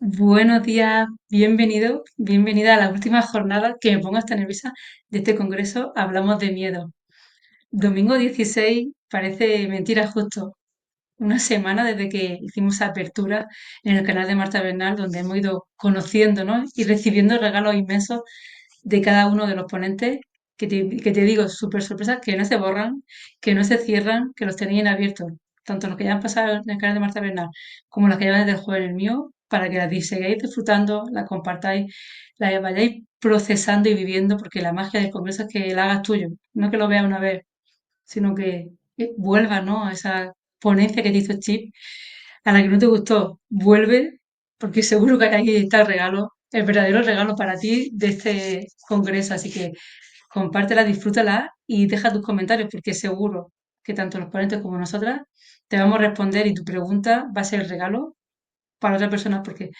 Buenos días, bienvenido, bienvenida a la última jornada que me pongo hasta nerviosa de este congreso. Hablamos de miedo. Domingo 16, parece mentira justo. Una semana desde que hicimos esa apertura en el canal de Marta Bernal, donde hemos ido conociendo, ¿no? Y recibiendo regalos inmensos de cada uno de los ponentes, que te digo, súper sorpresas, que no se borran, que no se cierran, que los tenéis en abierto, tanto los que ya han pasado en el canal de Marta Bernal como los que llevan desde el jueves en el mío, para que las sigáis disfrutando, las compartáis, las vayáis procesando y viviendo, porque la magia del congreso es que la hagas tuyo, no que lo veas una vez, sino que vuelva, ¿no? A esa ponencia que te hizo Chip, a la que no te gustó, vuelve, porque seguro que ahí está el regalo, el verdadero regalo para ti de este congreso. Así que compártela, disfrútala y deja tus comentarios, porque seguro que tanto los ponentes como nosotras te vamos a responder y tu pregunta va a ser el regalo para otra persona, porque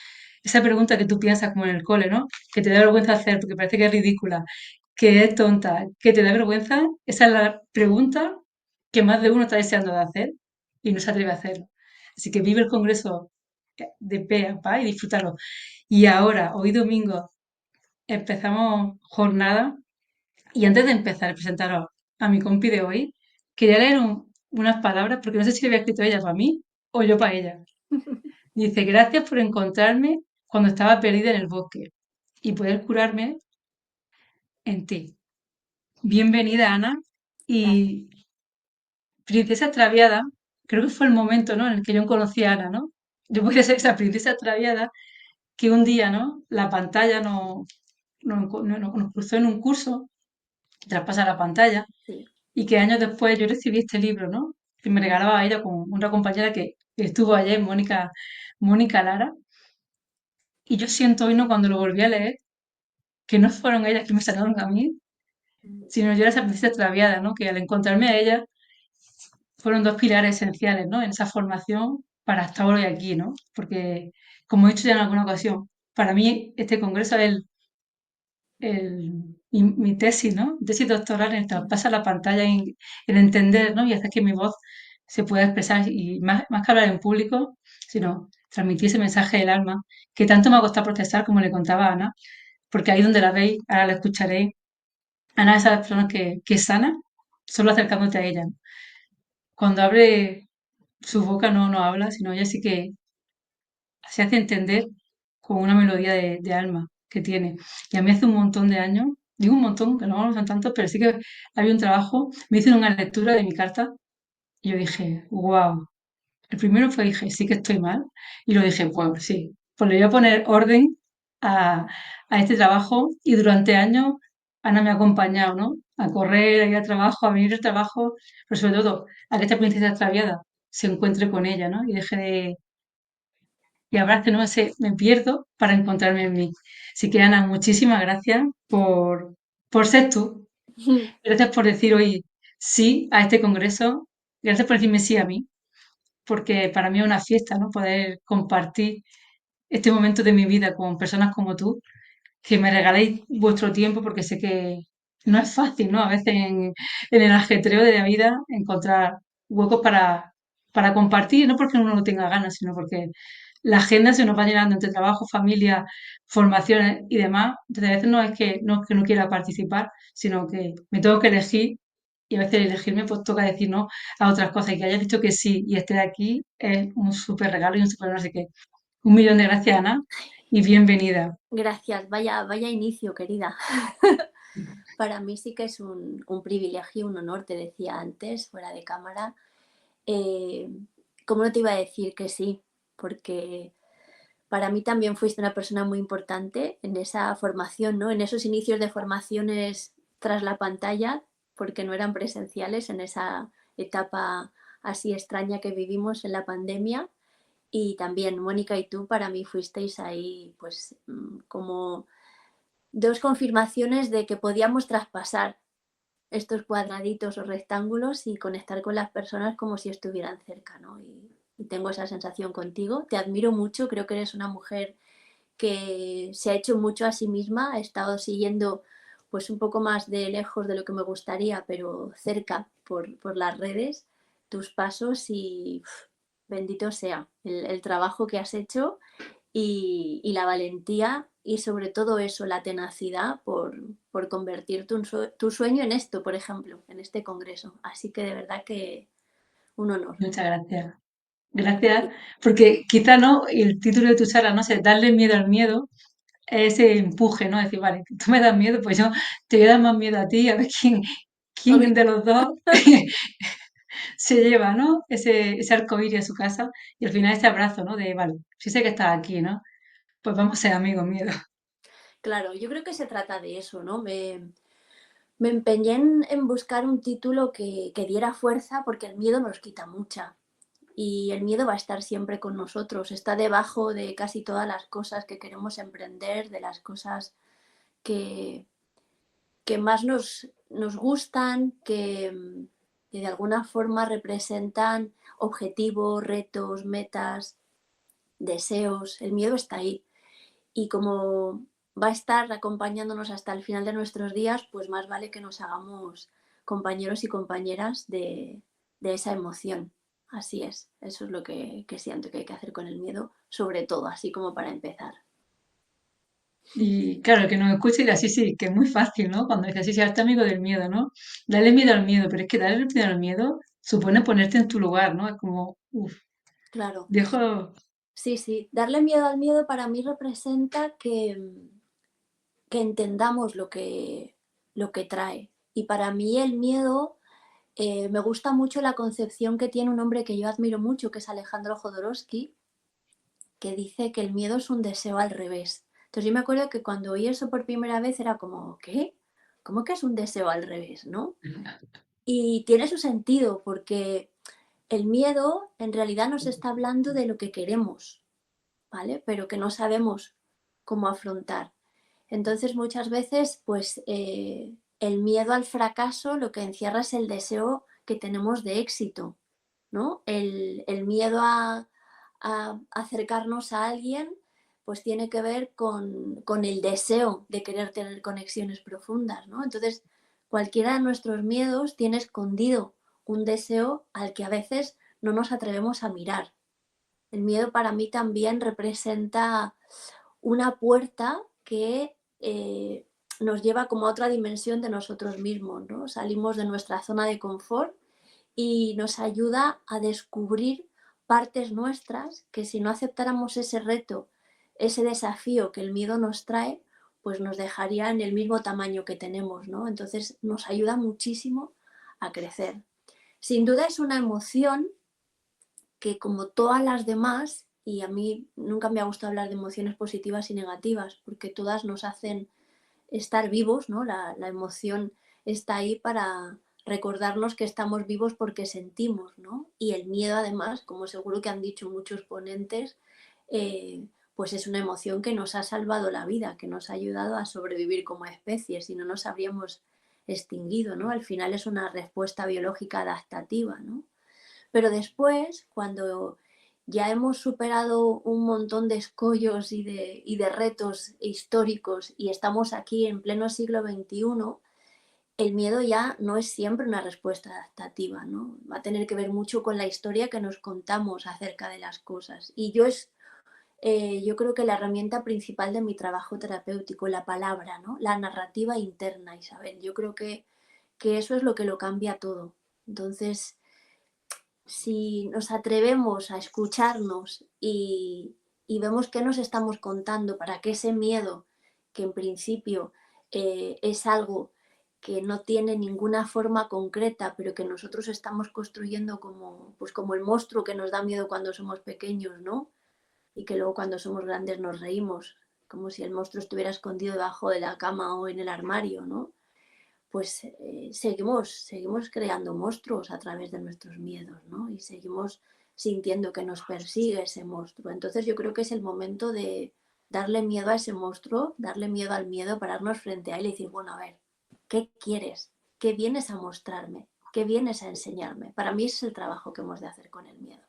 esa pregunta que tú piensas como en el cole, ¿no? Que te da vergüenza hacer porque parece que es ridícula, que es tonta, que te da vergüenza, esa es la pregunta que más de uno está deseando de hacer y no se atreve a hacerlo. Así que vive el congreso de pe a pa y disfrútalo. Y ahora, hoy domingo, empezamos jornada y antes de empezar a presentaros a mi compi de hoy, quería leer unas palabras porque no sé si lo había escrito ella para mí o yo para ella. Dice, gracias por encontrarme cuando estaba perdida en el bosque y poder curarme en ti. Bienvenida, Ana. Gracias. Y princesa extraviada, creo que fue el momento, ¿no? En el que yo conocí a Ana, ¿no? Yo podría ser esa princesa extraviada que un día, ¿no? La pantalla nos cruzó en un curso, traspasa la pantalla, Sí. y que años después yo recibí este libro, ¿no? Que me regalaba ella con una compañera que estuvo ayer, Mónica Lara. Y yo siento hoy, ¿no? Cuando lo volví a leer, que no fueron ellas que me sacaron a mí, sino yo era esa princesa extraviada, ¿no? Que al encontrarme a ella fueron dos pilares esenciales, ¿no? En esa formación para estar hoy aquí, ¿no? Porque, como he dicho ya en alguna ocasión, para mí este congreso es mi tesis, ¿no? Mi tesis doctoral en el traspaso a la pantalla, en entender, ¿no? Y hacer que mi voz se pueda expresar y más que hablar en público, sino transmitir ese mensaje del alma que tanto me ha costado procesar, como le contaba a Ana, porque ahí donde la veis, ahora la escucharéis, Ana es esa persona que sana solo acercándote a ella, ¿no? Cuando abre su boca no habla, sino ella sí que se hace entender con una melodía de alma que tiene. Y a mí hace un montón de años, digo un montón, que no son tantos, pero sí que había un trabajo, me hice una lectura de mi carta y yo dije, wow. El primero fue, dije, sí que estoy mal. Y lo dije, wow, sí. Pues le voy a poner orden a, a este trabajo y durante años Ana me ha acompañado, ¿no? A correr, a ir al trabajo, a venir al trabajo, pero sobre todo a que esta princesa extraviada se encuentre con ella, ¿no? Y deje de, y abrace, ¿no? Ese me pierdo para encontrarme en mí. Así que Ana, muchísimas gracias por ser tú. Gracias por decir hoy sí a este congreso. Gracias por decirme sí a mí, porque para mí es una fiesta, ¿no? Poder compartir este momento de mi vida con personas como tú, que me regaléis vuestro tiempo, porque sé que no es fácil, ¿no? A veces en el ajetreo de la vida encontrar huecos para compartir, no porque uno no tenga ganas, sino porque la agenda se nos va llenando entre trabajo, familia, formaciones y demás. Entonces a veces no es que no quiera participar, sino que me tengo que elegir y a veces elegirme pues toca decir no a otras cosas y que hayas dicho que sí y esté aquí es un súper regalo y un súper honor. Así que un millón de gracias, Ana, y bienvenida. Gracias. Vaya inicio, querida. Para mí sí que es un privilegio, un honor, te decía antes, fuera de cámara. Eh, ¿Cómo no te iba a decir que sí? Porque para mí también fuiste una persona muy importante en esa formación, ¿no? En esos inicios de formaciones tras la pantalla, porque no eran presenciales en esa etapa así extraña que vivimos en la pandemia. Y también Mónica y tú para mí fuisteis ahí pues como dos confirmaciones de que podíamos traspasar estos cuadraditos o rectángulos y conectar con las personas como si estuvieran cerca, ¿no? Y tengo esa sensación contigo. Te admiro mucho, creo que eres una mujer que se ha hecho mucho a sí misma, ha estado siguiendo pues un poco más de lejos de lo que me gustaría, pero cerca por las redes, tus pasos y bendito sea el trabajo que has hecho y la valentía y sobre todo eso, la tenacidad por convertir tu sueño en esto, por ejemplo, en este congreso. Así que de verdad que un honor. Muchas gracias. Gracias, porque quizá no, el título de tu charla, no sé, darle miedo al miedo, ese empuje, ¿no? Decir, vale, tú me das miedo, pues yo te voy a dar más miedo a ti, a ver quién de los dos se lleva, ¿no? Ese arcoíris a su casa y al final ese abrazo, ¿no? De, vale, sí sé que estás aquí, ¿no? Pues vamos a ser amigos, miedo. Claro, yo creo que se trata de eso, ¿no? Me empeñé en buscar un título que diera fuerza porque el miedo nos quita mucha. Y el miedo va a estar siempre con nosotros, está debajo de casi todas las cosas que queremos emprender, de las cosas que, que más nos gustan, que de alguna forma representan objetivos, retos, metas, deseos. El miedo está ahí. Y como va a estar acompañándonos hasta el final de nuestros días, pues más vale que nos hagamos compañeros y compañeras de esa emoción. Así es, eso es lo que siento que hay que hacer con el miedo, sobre todo, así como para empezar. Y claro, el que nos escuche dirá, sí, sí, que es muy fácil, ¿no? Cuando dices, sí, sí, hazte amigo del miedo, ¿no? Dale miedo al miedo, pero es que darle miedo al miedo supone ponerte en tu lugar, ¿no? Es como, uff, Claro, dejo, sí, sí. Darle miedo al miedo para mí representa que entendamos lo que trae. Y para mí el miedo, me gusta mucho la concepción que tiene un hombre que yo admiro mucho, que es Alejandro Jodorowsky, que dice que el miedo es un deseo al revés. Entonces yo me acuerdo que cuando oí eso por primera vez era como, ¿qué? ¿Cómo que es un deseo al revés, no? Y tiene su sentido porque el miedo en realidad nos está hablando de lo que queremos, ¿vale? Pero que no sabemos cómo afrontar. Entonces muchas veces, pues el miedo al fracaso lo que encierra es el deseo que tenemos de éxito, ¿no? El miedo a acercarnos a alguien, pues tiene que ver con el deseo de querer tener conexiones profundas, ¿no? Entonces, cualquiera de nuestros miedos tiene escondido un deseo al que a veces no nos atrevemos a mirar. El miedo para mí también representa una puerta que nos lleva como a otra dimensión de nosotros mismos, ¿no? Salimos de nuestra zona de confort y nos ayuda a descubrir partes nuestras que si no aceptáramos ese reto, ese desafío que el miedo nos trae, pues nos dejaría en el mismo tamaño que tenemos, ¿no? Entonces nos ayuda muchísimo a crecer. Sin duda es una emoción que como todas las demás, y a mí nunca me ha gustado hablar de emociones positivas y negativas, porque todas nos hacen estar vivos, ¿no? La emoción está ahí para recordarnos que estamos vivos porque sentimos, ¿no? Y el miedo, además, como seguro que han dicho muchos ponentes, pues es una emoción que nos ha salvado la vida, que nos ha ayudado a sobrevivir como especie, si no nos habríamos extinguido, ¿no? Al final es una respuesta biológica adaptativa, ¿no? Pero después, cuando ya hemos superado un montón de escollos y de retos históricos y estamos aquí en pleno siglo XXI, el miedo ya no es siempre una respuesta adaptativa, ¿no? Va a tener que ver mucho con la historia que nos contamos acerca de las cosas. Y yo creo que la herramienta principal de mi trabajo terapéutico, la palabra, ¿no? La narrativa interna, Isabel. Yo creo que eso es lo que lo cambia todo. Entonces, si nos atrevemos a escucharnos y vemos qué nos estamos contando para que ese miedo, que en principio es algo que no tiene ninguna forma concreta, pero que nosotros estamos construyendo como, pues como el monstruo que nos da miedo cuando somos pequeños, ¿no? Y que luego cuando somos grandes nos reímos, como si el monstruo estuviera escondido debajo de la cama o en el armario, ¿no? Pues seguimos creando monstruos a través de nuestros miedos, ¿no? Y seguimos sintiendo que nos persigue ese monstruo. Entonces yo creo que es el momento de darle miedo a ese monstruo, darle miedo al miedo, pararnos frente a él y decir, bueno, a ver, ¿qué quieres? ¿Qué vienes a mostrarme? ¿Qué vienes a enseñarme? Para mí ese es el trabajo que hemos de hacer con el miedo.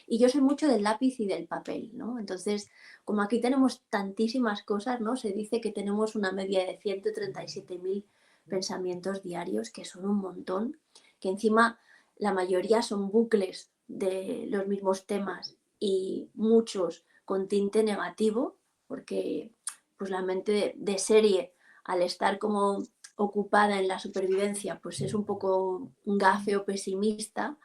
Y yo soy mucho del lápiz y del papel, ¿no? Entonces, como aquí tenemos tantísimas cosas, ¿no? Se dice que tenemos una media de 137.000 pensamientos diarios, que son un montón, que encima la mayoría son bucles de los mismos temas y muchos con tinte negativo, porque pues la mente de serie, al estar como ocupada en la supervivencia, pues es un poco un gafe o pesimista,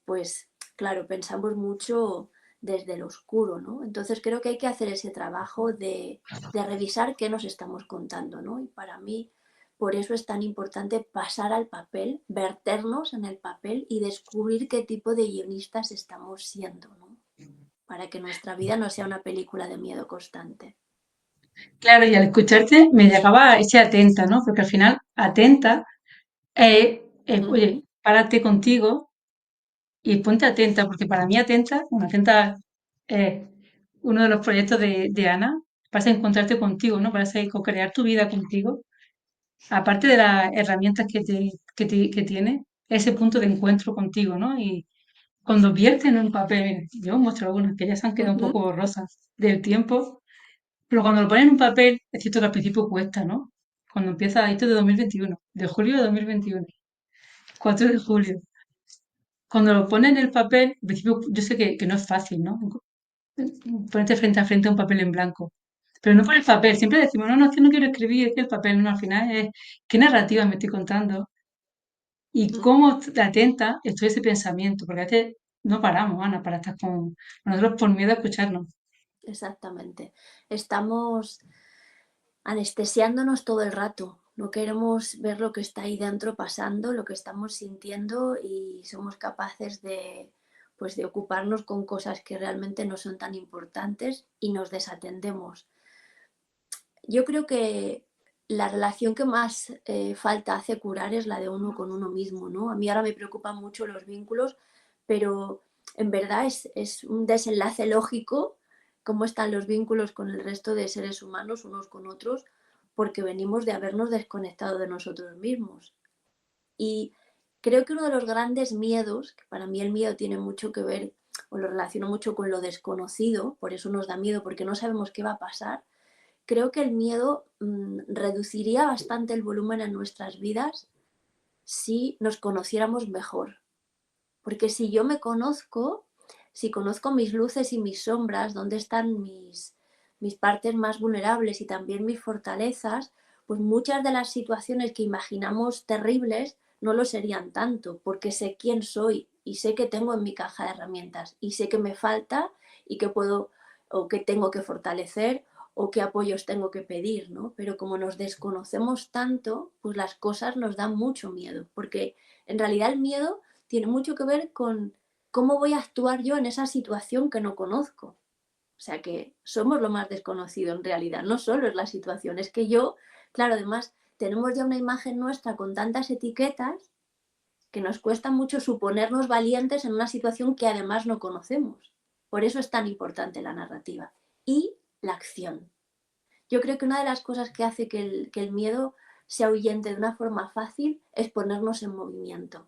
pues claro, pensamos mucho desde el oscuro, ¿no? Entonces creo que hay que hacer ese trabajo de revisar qué nos estamos contando, ¿no? Y para mí, por eso es tan importante pasar al papel, verternos en el papel y descubrir qué tipo de guionistas estamos siendo, ¿no? Para que nuestra vida no sea una película de miedo constante. Claro, y al escucharte me llegaba ese atenta, ¿no? Porque al final, atenta, oye, Ujú, párate contigo y ponte atenta, porque para mí atenta, bueno, atenta es uno de los proyectos de Ana, para encontrarte contigo, ¿no? Para co-crear tu vida contigo. Aparte de las herramientas que tiene, ese punto de encuentro contigo, ¿no? Y cuando vierten en un papel, mira, yo muestro algunas que ya se han quedado un ujú, poco borrosas del tiempo, pero cuando lo ponen en un papel, es cierto que al principio cuesta, ¿no? Cuando empieza, esto es de 2021, de julio de 2021, 4 de julio. Cuando lo ponen en el papel, al principio yo sé que no es fácil, ¿no? Ponerte frente a frente a un papel en blanco. Pero no por el papel, siempre decimos, no, no, es que no quiero escribir, es que el papel, no, al final es qué narrativa me estoy contando y ujú. cómo atenta estoy a ese pensamiento, porque a veces no paramos, Ana, para estar con nosotros por miedo a escucharnos. Exactamente. Estamos anestesiándonos todo el rato. No queremos ver lo que está ahí dentro pasando, lo que estamos sintiendo y somos capaces de, pues, de ocuparnos con cosas que realmente no son tan importantes y nos desatendemos. Yo creo que la relación que más falta hace curar es la de uno con uno mismo, ¿no? A mí ahora me preocupan mucho los vínculos, pero en verdad es un desenlace lógico cómo están los vínculos con el resto de seres humanos unos con otros, porque venimos de habernos desconectado de nosotros mismos. Y creo que uno de los grandes miedos, que para mí el miedo tiene mucho que ver, o lo relaciono mucho con lo desconocido, por eso nos da miedo, porque no sabemos qué va a pasar. Creo que el miedo reduciría bastante el volumen en nuestras vidas si nos conociéramos mejor. Porque si yo me conozco, si conozco mis luces y mis sombras, dónde están mis partes más vulnerables y también mis fortalezas, pues muchas de las situaciones que imaginamos terribles no lo serían tanto, porque sé quién soy y sé que tengo en mi caja de herramientas y sé que me falta y que puedo o que tengo que fortalecer o qué apoyos tengo que pedir, ¿no? Pero como nos desconocemos tanto, pues las cosas nos dan mucho miedo, porque en realidad el miedo tiene mucho que ver con cómo voy a actuar yo en esa situación que no conozco. O sea que somos lo más desconocido en realidad, no solo es la situación, es que yo, claro, además tenemos ya una imagen nuestra con tantas etiquetas que nos cuesta mucho suponernos valientes en una situación que además no conocemos. Por eso es tan importante la narrativa y la acción. Yo creo que una de las cosas que hace que el miedo se ahuyente de una forma fácil es ponernos en movimiento.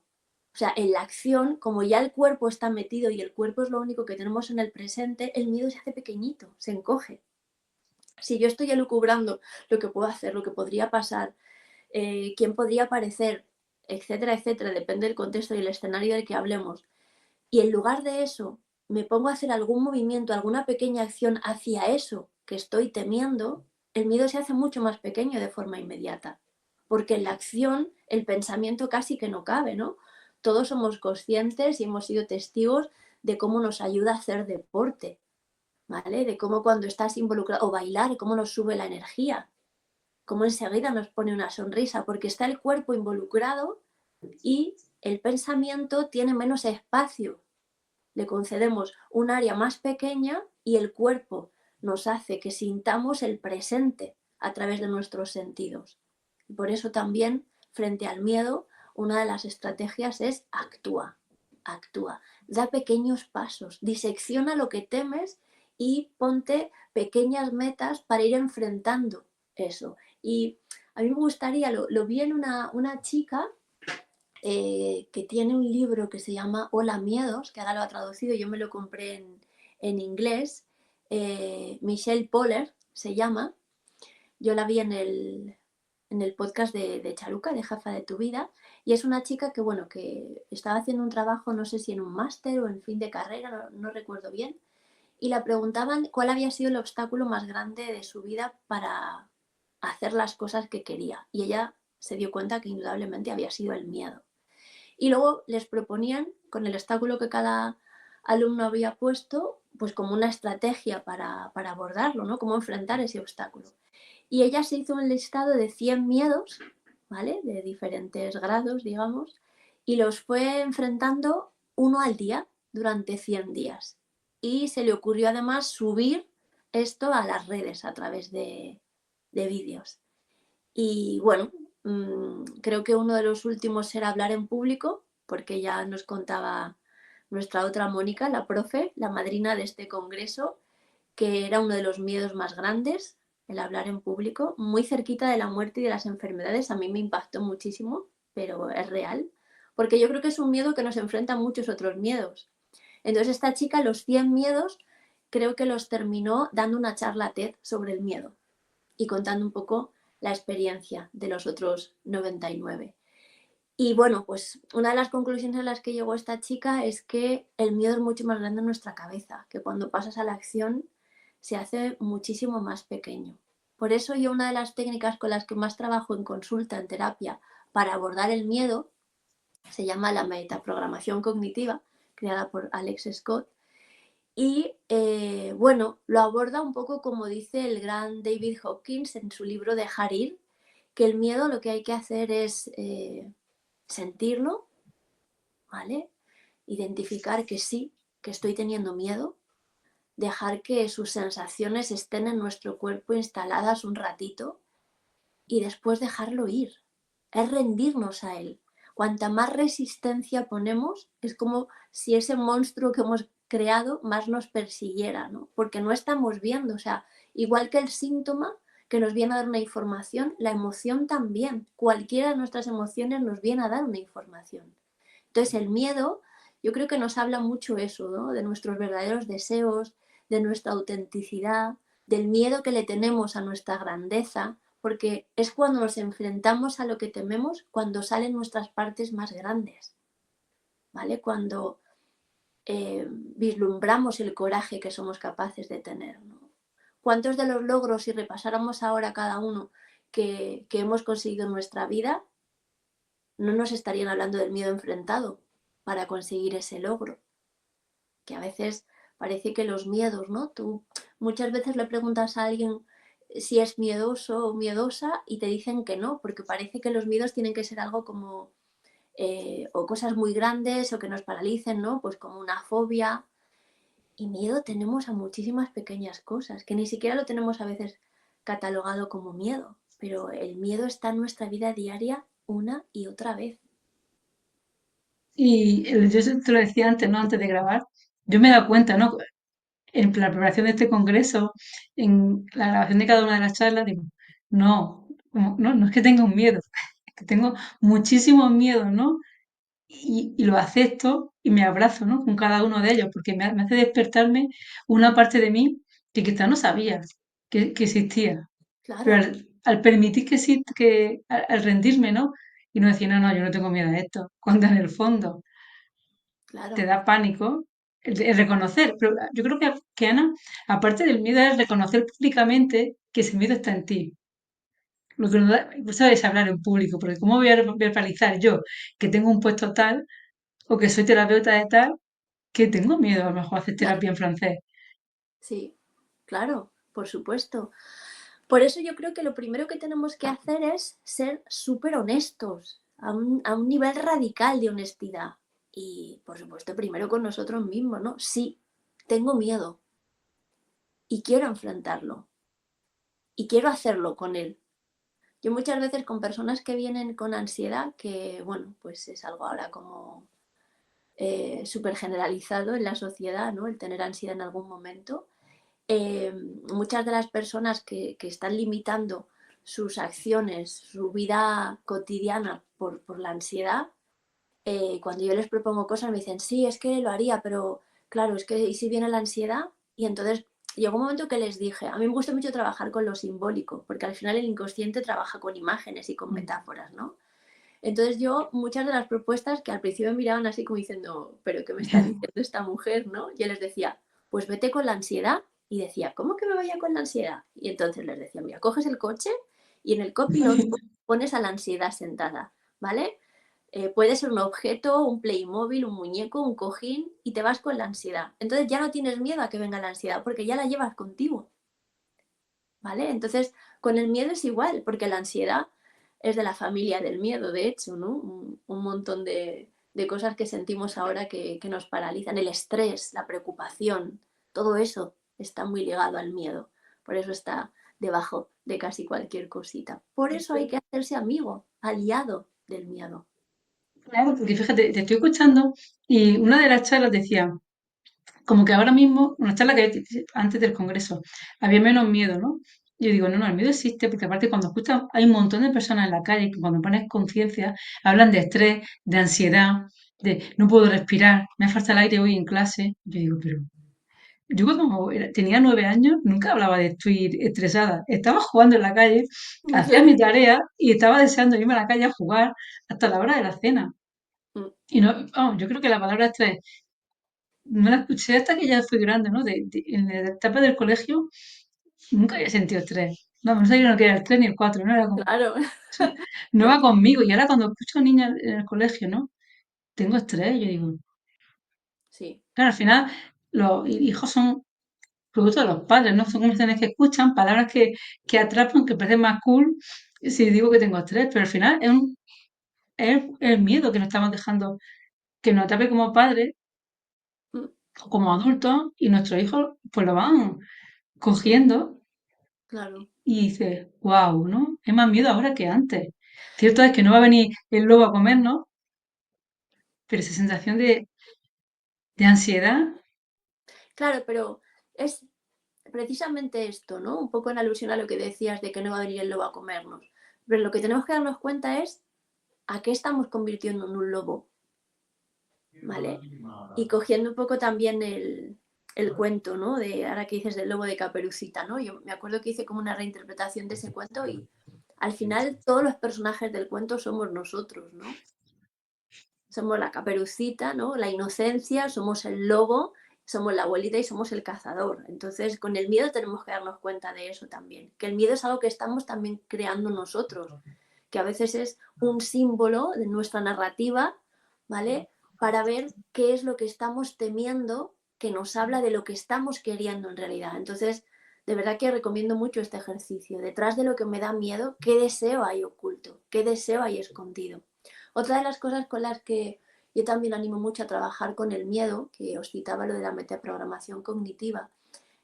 O sea, en la acción, como ya el cuerpo está metido y el cuerpo es lo único que tenemos en el presente, el miedo se hace pequeñito, se encoge. Si yo estoy elucubrando lo que puedo hacer, lo que podría pasar, quién podría aparecer, etcétera, etcétera, depende del contexto y el escenario del que hablemos, y en lugar de eso me pongo a hacer algún movimiento, alguna pequeña acción hacia eso que estoy temiendo, el miedo se hace mucho más pequeño de forma inmediata. Porque en la acción el pensamiento casi que no cabe, ¿no? Todos somos conscientes y hemos sido testigos de cómo nos ayuda a hacer deporte, ¿vale? De cómo cuando estás involucrado, o bailar, cómo nos sube la energía, cómo enseguida nos pone una sonrisa, porque está el cuerpo involucrado y el pensamiento tiene menos espacio, le concedemos un área más pequeña y el cuerpo nos hace que sintamos el presente a través de nuestros sentidos. Y por eso también, frente al miedo, una de las estrategias es actúa, actúa, da pequeños pasos, disecciona lo que temes y ponte pequeñas metas para ir enfrentando eso. Y a mí me gustaría, lo vi en una chica que tiene un libro que se llama Hola Miedos, que ahora lo ha traducido, yo me lo compré en inglés, Michelle Poller se llama, yo la vi en el podcast de Charuca, de Jafa de tu vida, y es una chica que, bueno, que estaba haciendo un trabajo, no sé si en un máster o en fin de carrera, no recuerdo bien, y le preguntaban cuál había sido el obstáculo más grande de su vida para hacer las cosas que quería. Y ella se dio cuenta que indudablemente había sido el miedo. Y luego les proponían, con el obstáculo que cada alumno había puesto, pues como una estrategia para abordarlo, ¿no? Cómo enfrentar ese obstáculo. Y ella se hizo un listado de 100 miedos, ¿vale? De diferentes grados, digamos, y los fue enfrentando uno al día durante 100 días. Y se le ocurrió además subir esto a las redes a través de vídeos. Y bueno, creo que uno de los últimos era hablar en público, porque ya nos contaba nuestra otra Mónica, la profe, la madrina de este congreso, que era uno de los miedos más grandes, el hablar en público, muy cerquita de la muerte y de las enfermedades. A mí me impactó muchísimo, pero es real, porque yo creo que es un miedo que nos enfrenta a muchos otros miedos. Entonces esta chica, los 100 miedos, creo que los terminó dando una charla TED sobre el miedo y contando un poco la experiencia de los otros 99. Y bueno, pues una de las conclusiones a las que llegó esta chica es que el miedo es mucho más grande en nuestra cabeza, que cuando pasas a la acción se hace muchísimo más pequeño. Por eso yo una de las técnicas con las que más trabajo en consulta, en terapia, para abordar el miedo, se llama la metaprogramación cognitiva, creada por Alex Scott. Y bueno, lo aborda un poco como dice el gran David Hopkins en su libro Dejar ir, que el miedo lo que hay que hacer es sentirlo, ¿vale? Identificar que sí, que estoy teniendo miedo, dejar que sus sensaciones estén en nuestro cuerpo instaladas un ratito y después dejarlo ir. Es rendirnos a él. Cuanta más resistencia ponemos, es como si ese monstruo que hemos creado más nos persiguiera, ¿no? Porque no estamos viendo, o sea, igual que el síntoma que nos viene a dar una información, la emoción también. Cualquiera de nuestras emociones nos viene a dar una información. Entonces el miedo, yo creo que nos habla mucho eso, ¿no? De nuestros verdaderos deseos, de nuestra autenticidad, del miedo que le tenemos a nuestra grandeza, porque es cuando nos enfrentamos a lo que tememos, cuando salen nuestras partes más grandes, ¿vale? Cuando vislumbramos el coraje que somos capaces de tener, ¿no? ¿Cuántos de los logros, si repasáramos ahora cada uno que hemos conseguido en nuestra vida, no nos estarían hablando del miedo enfrentado para conseguir ese logro? Que a veces parece que los miedos, ¿no? Tú muchas veces le preguntas a alguien si es miedoso o miedosa y te dicen que no, porque parece que los miedos tienen que ser algo como o cosas muy grandes o que nos paralicen, ¿no? Pues como una fobia. Y miedo tenemos a muchísimas pequeñas cosas, que ni siquiera lo tenemos a veces catalogado como miedo, pero el miedo está en nuestra vida diaria una y otra vez. Y yo te lo decía antes, ¿no? Antes de grabar, yo me he dado cuenta, ¿no? En la preparación de este congreso, en la grabación de cada una de las charlas, digo, no, no es que tenga un miedo, es que tengo muchísimos miedos, ¿no? Y lo acepto y me abrazo, ¿no? Con cada uno de ellos, porque me hace despertarme una parte de mí que quizá no sabía que existía. Pero Claro, al permitir que sí, al rendirme, ¿no? Y no decir, no, no, yo no tengo miedo a esto, cuando en el fondo te claro, da pánico el reconocer. Pero yo creo que, Ana, aparte del miedo, es reconocer públicamente que ese miedo está en ti. Lo que nos da, sabes hablar en público, porque ¿cómo voy a verbalizar yo que tengo un puesto tal o que soy terapeuta de tal que tengo miedo a lo mejor a hacer claro, terapia en francés? sí, claro, por supuesto. Por eso yo creo que lo primero que tenemos que hacer es ser súper honestos, a un nivel radical de honestidad. Y, por supuesto, primero con nosotros mismos, ¿no? Sí, tengo miedo y quiero enfrentarlo y quiero hacerlo con él. Yo muchas veces con personas que vienen con ansiedad, que, bueno, pues es algo ahora como súper generalizado en la sociedad, ¿no? El tener ansiedad en algún momento. eh, Muchas de las personas que están limitando sus acciones, su vida cotidiana por la ansiedad, cuando yo les propongo cosas me dicen, sí, es que lo haría, pero claro, es que ¿y si viene la ansiedad? Y entonces llegó un momento que les dije, a mí me gusta mucho trabajar con lo simbólico, porque al final el inconsciente trabaja con imágenes y con Mm. metáforas, ¿no? Entonces yo, muchas de las propuestas que al principio me miraban así como diciendo, pero ¿qué me está diciendo esta mujer, no? Yo les decía, pues vete con la ansiedad. Y decía, ¿cómo que me vaya con la ansiedad? Y entonces les decía, mira, coges el coche y en el copiloto pones a la ansiedad sentada, ¿vale? Puede ser un objeto, un Playmobil, un muñeco, un cojín y te vas con la ansiedad. Entonces ya no tienes miedo a que venga la ansiedad porque ya la llevas contigo, ¿vale? Entonces con el miedo es igual porque la ansiedad es de la familia del miedo, de hecho, ¿no? Un montón de cosas que sentimos ahora que nos paralizan. El estrés, la preocupación, todo eso está muy ligado al miedo. Por eso está debajo de casi cualquier cosita. Por eso hay que hacerse amigo, aliado del miedo. Claro, porque fíjate, te estoy escuchando y una de las charlas decía, como que ahora mismo, una charla que antes del Congreso, había menos miedo, ¿no? Yo digo, no, no, el miedo existe, porque aparte cuando escuchas, hay un montón de personas en la calle que cuando pones conciencia hablan de estrés, de ansiedad, de no puedo respirar, me falta el aire hoy en clase. Yo digo, pero yo cuando tenía 9 años nunca hablaba de estoy estresada. Estaba jugando en la calle, hacía mi tarea y estaba deseando irme a la calle a jugar hasta la hora de la cena. Y no, vamos, yo creo que la palabra estrés no la escuché hasta que ya fui grande, ¿no? En la etapa del colegio nunca había sentido estrés. No, no sabía lo que era el 3 ni el 4, ¿no? Era como, Claro, no va conmigo. Y ahora cuando escucho a niñas en el colegio, ¿no? Tengo estrés. Yo digo, sí, claro, al final los hijos son producto de los padres, ¿no? Son conversaciones que escuchan, palabras que atrapan, que parecen más cool si digo que tengo estrés, pero al final es el miedo que nos estamos dejando que nos atrape como padres o como adultos y nuestros hijos pues lo van cogiendo claro. y dices, wow, ¿no? Es más miedo ahora que antes. Cierto es que no va a venir el lobo a comernos, pero esa sensación de ansiedad, Claro, pero es precisamente esto, ¿no? Un poco en alusión a lo que decías de que no va a venir el lobo a comernos. Pero lo que tenemos que darnos cuenta es a qué estamos convirtiendo en un lobo, ¿vale? Y cogiendo un poco también el cuento, ¿no? De ahora que dices del lobo de Caperucita, ¿no? Yo me acuerdo que hice como una reinterpretación de ese cuento y al final todos los personajes del cuento somos nosotros, ¿no? Somos la Caperucita, ¿no? La inocencia, somos el lobo, somos la abuelita y somos el cazador. Entonces, con el miedo tenemos que darnos cuenta de eso también, que el miedo es algo que estamos también creando nosotros, que a veces es un símbolo de nuestra narrativa, ¿vale? Para ver qué es lo que estamos temiendo, que nos habla de lo que estamos queriendo en realidad. Entonces, de verdad que recomiendo mucho este ejercicio. Detrás de lo que me da miedo, ¿qué deseo hay oculto? ¿Qué deseo hay escondido? Otra de las cosas con las que yo también animo mucho a trabajar con el miedo, que os citaba lo de la metaprogramación cognitiva,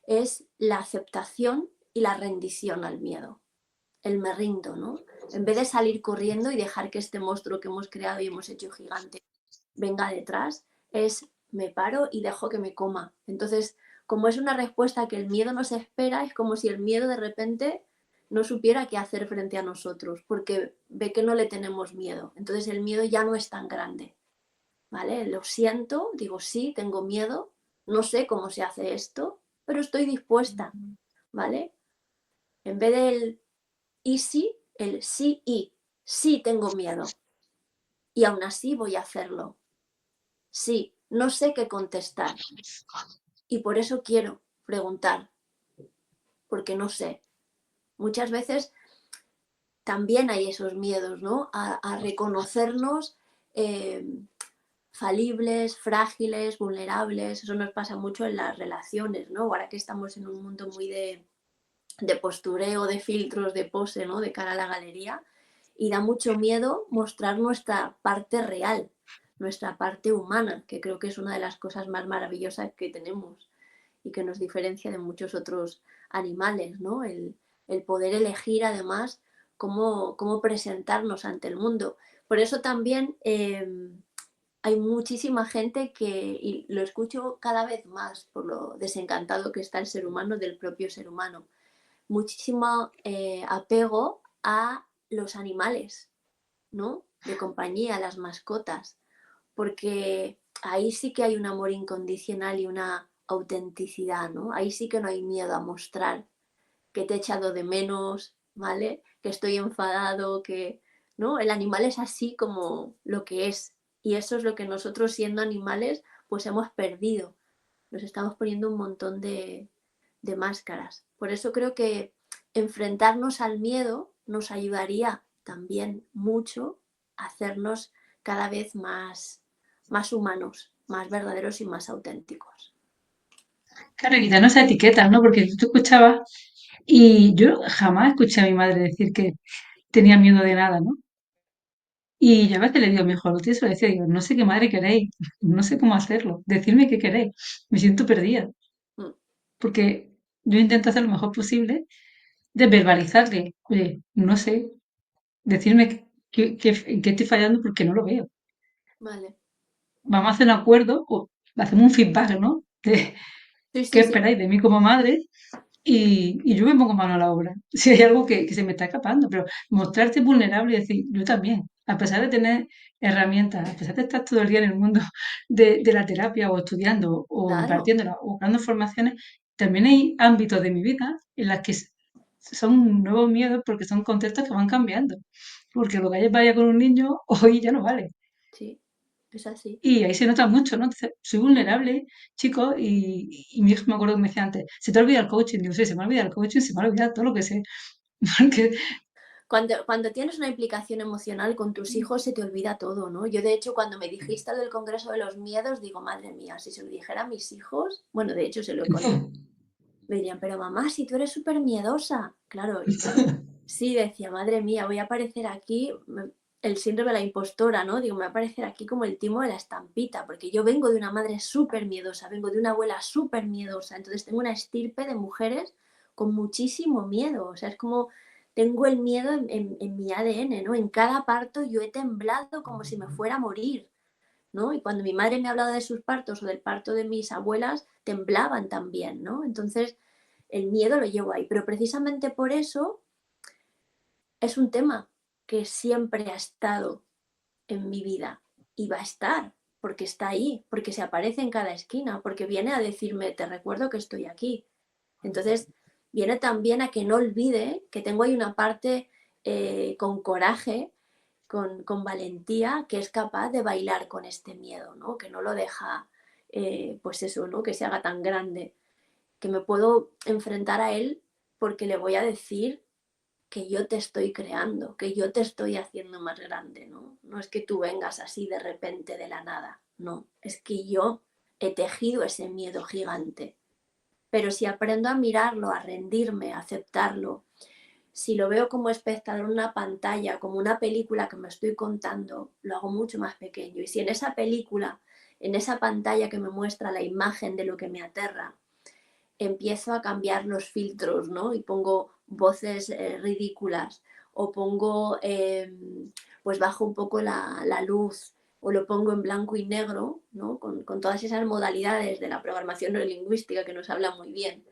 es la aceptación y la rendición al miedo. El me rindo, ¿no? En vez de salir corriendo y dejar que este monstruo que hemos creado y hemos hecho gigante venga detrás, es me paro y dejo que me coma. Entonces, como es una respuesta que el miedo nos espera, es como si el miedo de repente no supiera qué hacer frente a nosotros, porque ve que no le tenemos miedo. Entonces el miedo ya no es tan grande, ¿vale? Lo siento, digo sí, tengo miedo, no sé cómo se hace esto, pero estoy dispuesta, ¿vale? En vez del y sí, el sí y sí tengo miedo y aún así voy a hacerlo. Sí, no sé qué contestar y por eso quiero preguntar, porque no sé. Muchas veces también hay esos miedos, ¿no? A reconocernos eh, falibles, frágiles, vulnerables. Eso nos pasa mucho en las relaciones, ¿no? Ahora que estamos en un mundo muy de postureo, de filtros, de pose, ¿no? De cara a la galería. Y da mucho miedo mostrar nuestra parte real, nuestra parte humana, que creo que es una de las cosas más maravillosas que tenemos y que nos diferencia de muchos otros animales, ¿no? El poder elegir además cómo presentarnos ante el mundo. Por eso también hay muchísima gente que, y lo escucho cada vez más por lo desencantado que está el ser humano del propio ser humano, muchísimo apego a los animales, ¿no? De compañía, las mascotas, porque ahí sí que hay un amor incondicional y una autenticidad, ¿no? Ahí sí que no hay miedo a mostrar que te he echado de menos, ¿vale? Que estoy enfadado, que, ¿no? El animal es así como lo que es. Y eso es lo que nosotros siendo animales, pues hemos perdido. Nos estamos poniendo un montón de máscaras. Por eso creo que enfrentarnos al miedo nos ayudaría también mucho a hacernos cada vez más humanos, más verdaderos y más auténticos. Claro, y quitarnos esa etiqueta, ¿no? Porque tú escuchabas, y yo jamás escuché a mi madre decir que tenía miedo de nada, ¿no? Y yo a veces le digo a mi hijo, lo tienes que decir, digo, no sé qué madre queréis, no sé cómo hacerlo, decidme qué queréis, me siento perdida, Mm, porque yo intento hacer lo mejor posible de verbalizarle, oye, no sé, decirme en qué estoy fallando porque no lo veo. vale. Vamos a hacer un acuerdo o hacemos un feedback, ¿no? De Sí, qué sí, sí. esperáis de mí como madre y yo me pongo mano a la obra. Si hay algo que se me está escapando, pero mostrarte vulnerable y decir, yo también, a pesar de tener herramientas, a pesar de estar todo el día en el mundo de la terapia o estudiando o Claro, impartiéndola o dando formaciones, también hay ámbitos de mi vida en las que son nuevos miedos porque son contextos que van cambiando. Porque lo que ayer vaya con un niño, hoy ya no vale. sí, es así. Y ahí se nota mucho, ¿no? Entonces, soy vulnerable, chicos, y mi hijo me acuerdo que me decía antes, se te olvida el coaching. Digo, sí, se me olvida el coaching, se me olvida todo lo que sé. Porque, Cuando tienes una implicación emocional con tus hijos se te olvida todo, ¿no? Yo de hecho cuando me dijiste lo del Congreso de los Miedos, digo, madre mía, si se lo dijera a mis hijos, bueno, de hecho se lo he contado, me dirían, pero mamá, si tú eres súper miedosa. Claro, sí, decía, madre mía, voy a aparecer aquí, el síndrome de la impostora, ¿no? Digo, me va a aparecer aquí como el timo de la estampita, porque yo vengo de una madre súper miedosa, vengo de una abuela súper miedosa, entonces tengo una estirpe de mujeres con muchísimo miedo, o sea, es como tengo el miedo en mi ADN, ¿no? En cada parto yo he temblado como si me fuera a morir, ¿no? Y cuando mi madre me hablaba de sus partos o del parto de mis abuelas, temblaban también, ¿no? Entonces, el miedo lo llevo ahí, pero precisamente por eso es un tema que siempre ha estado en mi vida y va a estar, porque está ahí, porque se aparece en cada esquina, porque viene a decirme, te recuerdo que estoy aquí. Entonces, viene también a que no olvide que tengo ahí una parte con coraje, con valentía, que es capaz de bailar con este miedo, ¿no? Que no lo deja, pues eso, ¿no? Que se haga tan grande, que me puedo enfrentar a él porque le voy a decir que yo te estoy creando, que yo te estoy haciendo más grande, ¿no? No es que tú vengas así de repente de la nada, no, es que yo he tejido ese miedo gigante. Pero si aprendo a mirarlo, a rendirme, a aceptarlo, si lo veo como espectador en una pantalla, como una película que me estoy contando, lo hago mucho más pequeño. Y si en esa película, en esa pantalla que me muestra la imagen de lo que me aterra, empiezo a cambiar los filtros, ¿no? Y pongo voces ridículas o pongo, pues bajo un poco la luz o lo pongo en blanco y negro, ¿no? Con todas esas modalidades de la programación neurolingüística que nos habla muy bien.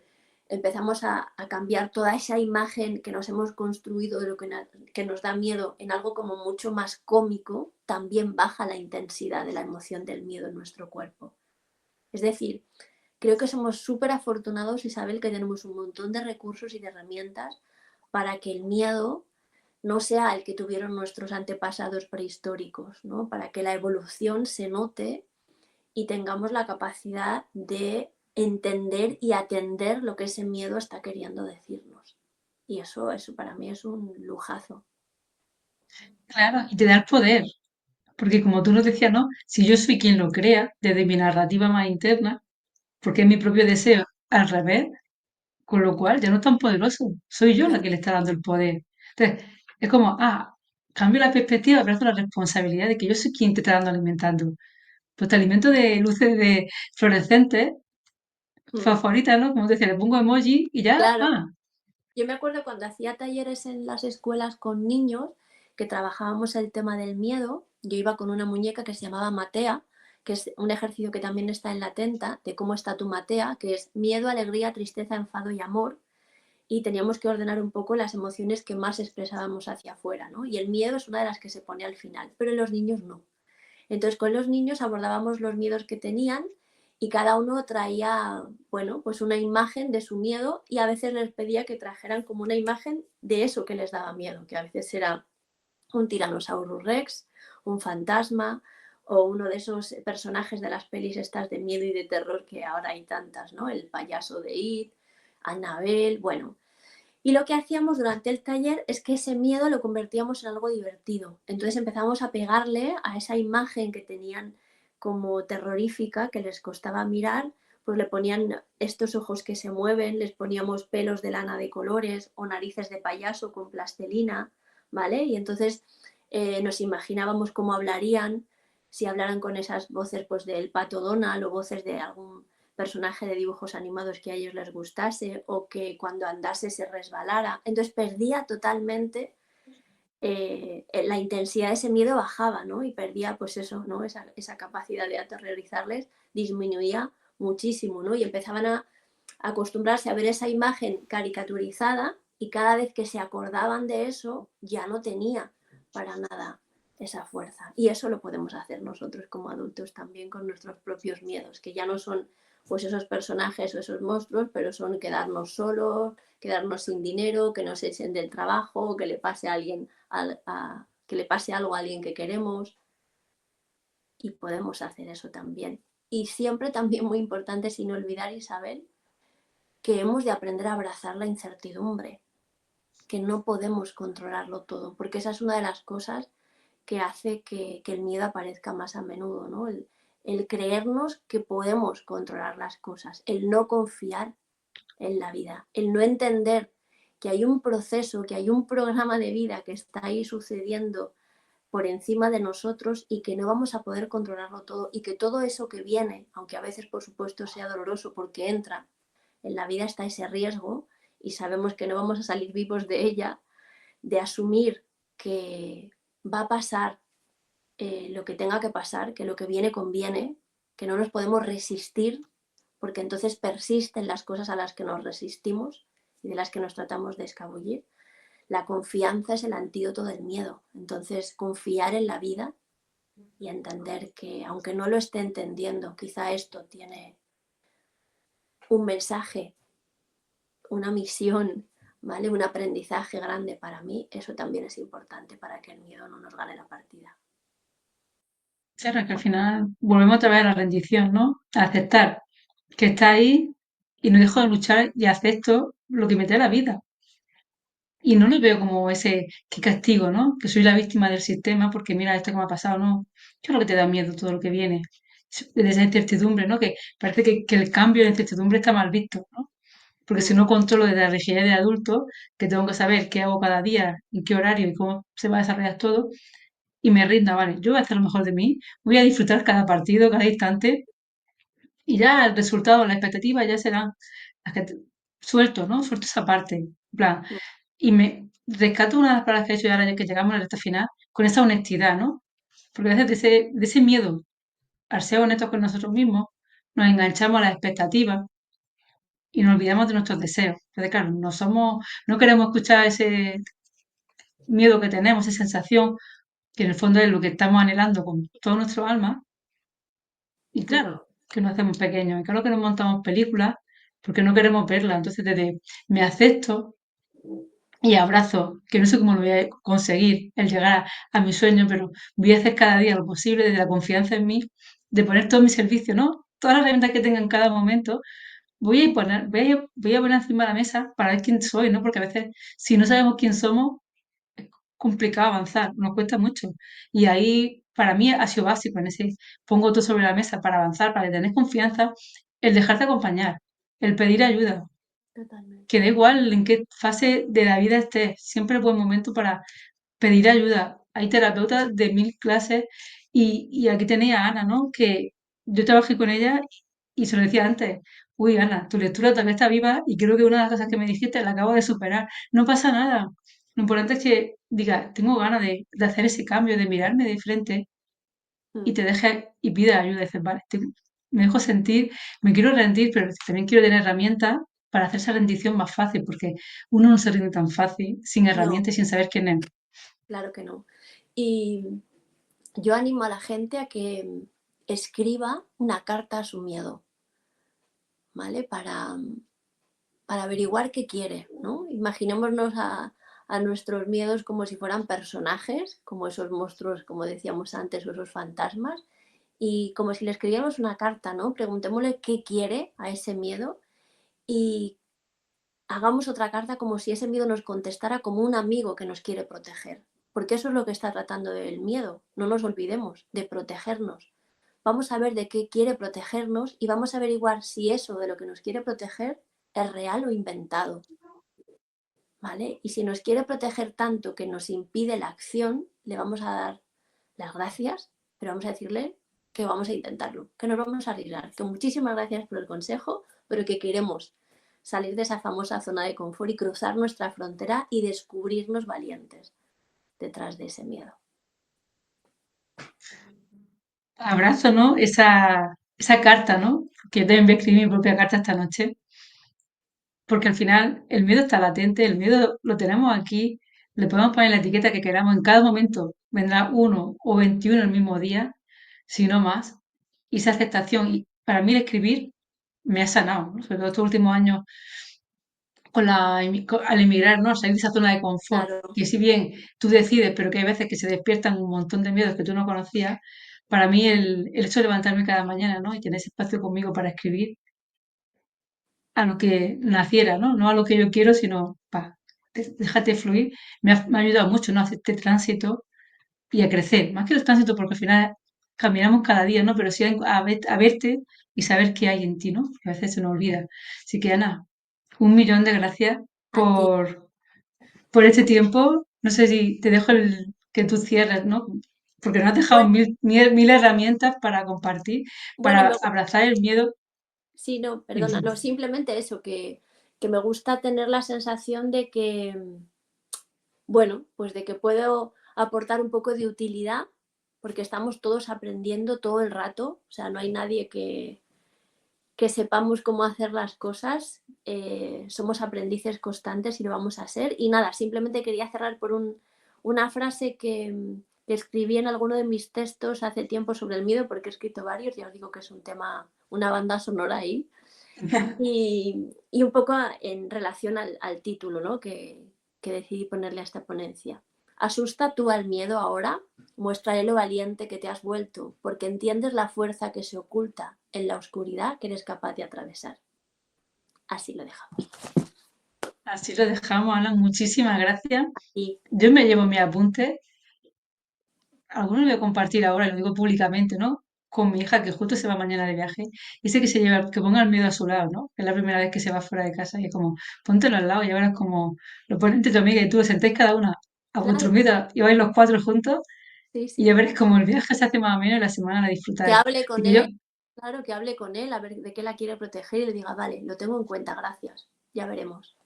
Empezamos a cambiar toda esa imagen que nos hemos construido de lo que nos da miedo en algo como mucho más cómico, también baja la intensidad de la emoción del miedo en nuestro cuerpo. Es decir, creo que somos súper afortunados, Isabel, que tenemos un montón de recursos y de herramientas para que el miedo no sea el que tuvieron nuestros antepasados prehistóricos, ¿no? Para que la evolución se note y tengamos la capacidad de entender y atender lo que ese miedo está queriendo decirnos. Y eso para mí es un lujazo. claro, y te da el poder. Porque como tú nos decías, ¿no? Si yo soy quien lo crea, desde mi narrativa más interna, porque es mi propio deseo, al revés, con lo cual ya no es tan poderoso. Soy yo la Claro. que le está dando el poder. Entonces, es como, cambio la perspectiva, abrazo la responsabilidad de que yo soy quien te está dando alimentando. Pues te alimento de luces de fluorescentes, Mm. favoritas, ¿no? Como te decía, le pongo emoji y ya, Claro. Yo me acuerdo cuando hacía talleres en las escuelas con niños, que trabajábamos el tema del miedo, yo iba con una muñeca que se llamaba Matea, que es un ejercicio que también está en la tenta, de cómo está tu Matea, que es miedo, alegría, tristeza, enfado y amor, y teníamos que ordenar un poco las emociones que más expresábamos hacia afuera, ¿no? Y el miedo es una de las que se pone al final, pero en los niños no. Entonces con los niños abordábamos los miedos que tenían y cada uno traía, bueno, pues una imagen de su miedo y a veces les pedía que trajeran como una imagen de eso que les daba miedo, que a veces era un Tyrannosaurus Rex, un fantasma, o uno de esos personajes de las pelis estas de miedo y de terror que ahora hay tantas, ¿no? El payaso de It, Annabelle, bueno. Y lo que hacíamos durante el taller es que ese miedo lo convertíamos en algo divertido. Entonces empezamos a pegarle a esa imagen que tenían como terrorífica, que les costaba mirar, pues le ponían estos ojos que se mueven, les poníamos pelos de lana de colores o narices de payaso con plastelina, ¿vale? Y entonces nos imaginábamos cómo hablarían, si hablaran con esas voces pues del Pato Donald o voces de algún personaje de dibujos animados que a ellos les gustase o que cuando andase se resbalara. Entonces perdía totalmente la intensidad de ese miedo bajaba, ¿no? Y perdía pues eso, ¿no? Esa capacidad de aterrorizarles disminuía muchísimo, ¿no? Y empezaban a acostumbrarse a ver esa imagen caricaturizada y cada vez que se acordaban de eso ya no tenía para nada esa fuerza. Y eso lo podemos hacer nosotros como adultos también con nuestros propios miedos, que ya no son pues esos personajes o esos monstruos, pero son quedarnos solos, quedarnos sin dinero, que nos echen del trabajo, que le pase a alguien, que le pase algo a alguien que queremos. Y podemos hacer eso también. Y siempre también muy importante, sin olvidar, Isabel, que hemos de aprender a abrazar la incertidumbre, que no podemos controlarlo todo, porque esa es una de las cosas que hace que el miedo aparezca más a menudo, ¿no? El creernos que podemos controlar las cosas, el no confiar en la vida, el no entender que hay un proceso, que hay un programa de vida que está ahí sucediendo por encima de nosotros y que no vamos a poder controlarlo todo y que todo eso que viene, aunque a veces por supuesto sea doloroso porque entra, en la vida está ese riesgo y sabemos que no vamos a salir vivos de ella, de asumir que va a pasar lo que tenga que pasar, que lo que viene conviene, que no nos podemos resistir, porque entonces persisten las cosas a las que nos resistimos y de las que nos tratamos de escabullir. La confianza es el antídoto del miedo. Entonces, confiar en la vida y entender que, aunque no lo esté entendiendo, quizá esto tiene un mensaje, una misión, ¿vale? Un aprendizaje grande para mí, eso también es importante para que el miedo no nos gane la partida. Claro, que al final volvemos otra vez a la rendición, ¿no? A aceptar que está ahí y no dejo de luchar y acepto lo que me trae la vida. Y no lo veo como ese, qué castigo, ¿no? Que soy la víctima del sistema porque mira esto que me ha pasado, no. Yo creo que te da miedo todo lo que viene. De esa incertidumbre, ¿no? Que parece que el cambio de incertidumbre está mal visto, ¿no? Porque si Mm, no controlo desde la rigidez de adulto, que tengo que saber qué hago cada día, en qué horario y cómo se va a desarrollar todo, y me rinda, vale, yo voy a hacer lo mejor de mí, voy a disfrutar cada partido, cada instante, y ya el resultado, las expectativas ya serán las que suelto, ¿no? Suelto esa parte, en plan, mm, y me rescato una de las palabras que he hecho ya ahora que llegamos a la recta final, con esa honestidad, ¿no? Porque a veces de ese miedo al ser honestos con nosotros mismos, nos enganchamos a las expectativas y nos olvidamos de nuestros deseos. Entonces, claro, no queremos escuchar ese miedo que tenemos, esa sensación, que en el fondo es lo que estamos anhelando con todo nuestro alma. Y mm, claro, que nos hacemos pequeños. Y claro que nos montamos películas porque no queremos verlas. Entonces, desde me acepto y abrazo, que no sé cómo lo voy a conseguir, el llegar a mi sueño, pero voy a hacer cada día lo posible desde la confianza en mí, de poner todo mi servicio, ¿no? Todas las herramientas que tenga en cada momento voy a poner encima de la mesa para ver quién soy, ¿no? Porque a veces, si no sabemos quién somos, es complicado avanzar, nos cuesta mucho. Y ahí, para mí, ha sido básico en ese, pongo todo sobre la mesa para avanzar, para tener confianza, el dejarte acompañar, el pedir ayuda, que totalmente. da igual en qué fase de la vida estés, siempre es buen momento para pedir ayuda. Hay terapeutas de mil clases y aquí tenéis a Ana, ¿no? Que yo trabajé con ella y se lo decía antes, uy, Ana, tu lectura todavía está viva y creo que una de las cosas que me dijiste la acabo de superar. No pasa nada. Lo importante es que diga, tengo ganas de hacer ese cambio, de mirarme de frente y Mm, te dejes y pides ayuda. Y dices, vale, me dejo sentir, me quiero rendir, pero también quiero tener herramientas para hacer esa rendición más fácil, porque uno no se rinde tan fácil sin no, herramientas y sin saber quién es. claro que no. Y yo animo a la gente a que escriba una carta a su miedo, ¿vale? Para averiguar qué quiere, ¿no? Imaginémonos a nuestros miedos como si fueran personajes, como esos monstruos, como decíamos antes, o esos fantasmas, y como si le escribiéramos una carta, ¿no? Preguntémosle qué quiere a ese miedo y hagamos otra carta como si ese miedo nos contestara como un amigo que nos quiere proteger. Porque eso es lo que está tratando el miedo. No nos olvidemos de protegernos. Vamos a ver de qué quiere protegernos y vamos a averiguar si eso de lo que nos quiere proteger es real o inventado. ¿Vale? Y si nos quiere proteger tanto que nos impide la acción, le vamos a dar las gracias, pero vamos a decirle que vamos a intentarlo, que nos vamos a arriesgar, que muchísimas gracias por el consejo, pero que queremos salir de esa famosa zona de confort y cruzar nuestra frontera y descubrirnos valientes detrás de ese miedo. Abrazo, ¿no? Esa carta, ¿no? Que yo también voy a escribir mi propia carta esta noche, porque al final el miedo está latente, el miedo lo tenemos aquí, le podemos poner la etiqueta que queramos, en cada momento vendrá uno o 21 el mismo día, si no más, y esa aceptación, y para mí el escribir me ha sanado, ¿no? Sobre todo estos últimos años al emigrar, ¿no? Salir de esa zona de confort, Claro, que si bien tú decides, pero que hay veces que se despiertan un montón de miedos que tú no conocías, para mí el hecho de levantarme cada mañana, ¿no? Y tener ese espacio conmigo para escribir a lo que naciera, ¿no? No a lo que yo quiero, sino, déjate fluir, me ha ayudado mucho, ¿no? A hacer este tránsito y a crecer, más que los tránsitos, porque al final caminamos cada día, ¿no? Pero sí a verte y saber qué hay en ti, ¿no? Que a veces se nos olvida. Así que, Ana, un millón de gracias a ti. por este tiempo. No sé si te dejo que tú cierres, ¿no? Porque nos has dejado Bueno, mil herramientas para compartir, bueno, para abrazar el miedo. sí, no, perdona, Dime. no, simplemente eso, que me gusta tener la sensación de que, bueno, pues de que puedo aportar un poco de utilidad, porque estamos todos aprendiendo todo el rato, o sea, no hay nadie que sepamos cómo hacer las cosas, somos aprendices constantes y lo vamos a ser. Y nada, simplemente quería cerrar por una frase que escribí en alguno de mis textos hace tiempo sobre el miedo, porque he escrito varios, ya os digo que es un tema, una banda sonora ahí, y un poco en relación al título, ¿no? Que decidí ponerle a esta ponencia. Asusta tú al miedo ahora, muéstrale lo valiente que te has vuelto, porque entiendes la fuerza que se oculta en la oscuridad que eres capaz de atravesar. Así lo dejamos. Así lo dejamos, Alan. Muchísimas gracias. Y Yo me llevo mis apuntes. Algunos voy a compartir ahora, y lo digo públicamente, ¿no? Con mi hija que justo se va mañana de viaje. Y sé que que ponga el miedo a su lado, ¿no? Es la primera vez que se va fuera de casa y es como, póntelo al lado y ahora es como, lo pones entre tu amiga y tú, os sentáis cada una a vuestro claro, miedo y vais los cuatro juntos sí, y ya sí. veréis como el viaje se hace más o menos y la semana la Que disfrutáis. hable Así con que yo, él, claro, que hable con él, a ver de qué la quiere proteger y le diga, vale, lo tengo en cuenta, gracias. Ya veremos.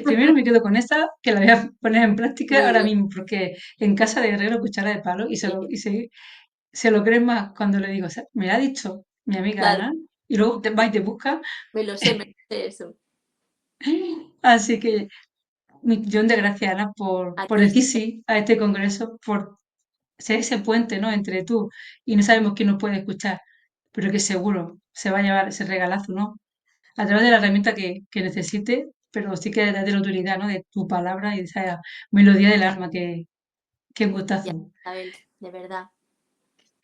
primero me quedo con esa, que la voy a poner en práctica Muy ahora bien, mismo, porque en casa de Herrero cuchara de palo y muy bien. se lo creen más cuando le digo, o sea, me lo ha dicho mi amiga Claro, Ana y luego te va y te busca. me lo sé eso. Así que un millón de gracias, Ana, A por ti, decir sí a este congreso, por ser ese puente, ¿no? Entre tú y no sabemos quién nos puede escuchar, pero que seguro se va a llevar ese regalazo, ¿no? A través de la herramienta que necesite, pero sí que de la utilidad, ¿no? De tu palabra y de esa melodía del alma que un ya, gustazo. Isabel, de verdad.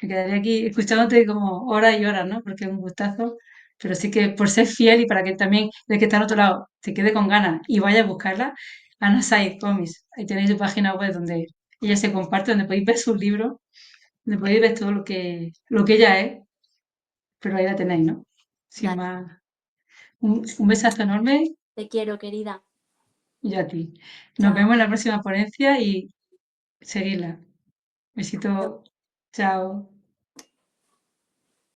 Me quedaría aquí escuchándote como horas y horas, ¿no? Porque es un gustazo. Pero sí que por ser fiel y para que también el que está al otro lado se quede con ganas y vaya a buscarla, Ana Saiz Comics. Ahí tenéis su página web donde ella se comparte, donde podéis ver sus libros, donde podéis ver todo lo que ella es, pero ahí la tenéis, ¿no? Sin Gracias. más. Un besazo enorme Te quiero, querida. y a ti. Nos Chao. vemos en la próxima ponencia y seguidla. Besito. Chao.